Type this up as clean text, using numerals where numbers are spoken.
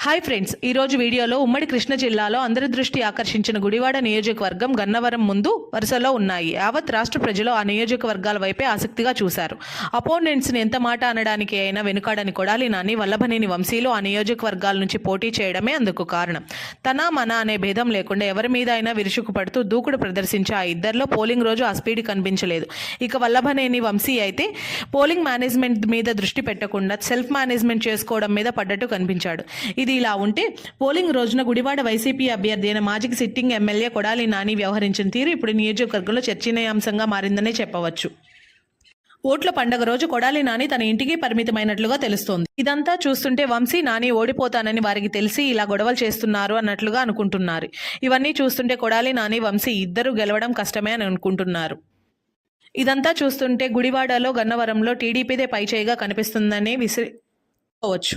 Hi friends, ఈరోజు వీడియోలో ఉమ్మడి కృష్ణా జిల్లాలో అందరి దృష్టి ఆకర్షించిన గుడివాడ నియోజకవర్గం గన్నవరం ముందు వరుసలో ఉన్నాయి. యావత్ రాష్ట్ర ప్రజలు ఆ నియోజకవర్గాల వైపే ఆసక్తిగా చూశారు. అపోనెంట్స్ని ఎంత మాట అనడానికి అయినా వెనుకాడని కొడాలి నాని, వల్లభనేని వంశీలు ఆ నియోజకవర్గాల నుంచి పోటీ చేయడమే అందుకు కారణం. తన మన అనే భేదం లేకుండా ఎవరి మీద అయినా విరుచుకుపడుతూ దూకుడు ప్రదర్శించే ఆ ఇద్దరిలో పోలింగ్ రోజు ఆ స్పీడ్ కనిపించలేదు. ఇక వల్లభనేని వంశీ అయితే పోలింగ్ మేనేజ్మెంట్ మీద దృష్టి పెట్టకుండా సెల్ఫ్ మేనేజ్మెంట్ చేసుకోవడం మీద పడ్డట్టు కనిపించాడు. ఇది ఇలా ఉంటే పోలింగ్ రోజున గుడివాడ వైసీపీ అభ్యర్థి అయిన మాజీ సిట్టింగ్ ఎమ్మెల్యే కొడాలి నాని వ్యవహరించిన తీరు ఇప్పుడు నియోజకవర్గంలో చర్చనీయాంశంగా మారిందనే చెప్పవచ్చు. ఓట్ల పండగ రోజు కొడాలి నాని తన ఇంటికి పరిమితమైనట్లుగా తెలుస్తోంది. ఇదంతా చూస్తుంటే వంశీ నాని ఓడిపోతానని వారికి తెలిసి ఇలా గొడవలు చేస్తున్నారు అన్నట్లుగా అనుకుంటున్నారు. ఇవన్నీ చూస్తుంటే కొడాలి నాని వంశీ ఇద్దరు గెలవడం కష్టమే అని అనుకుంటున్నారు. ఇదంతా చూస్తుంటే గుడివాడలో గన్నవరంలో టీడీపీదే పైచేయిగా కనిపిస్తుందని విసిరిపోవచ్చు.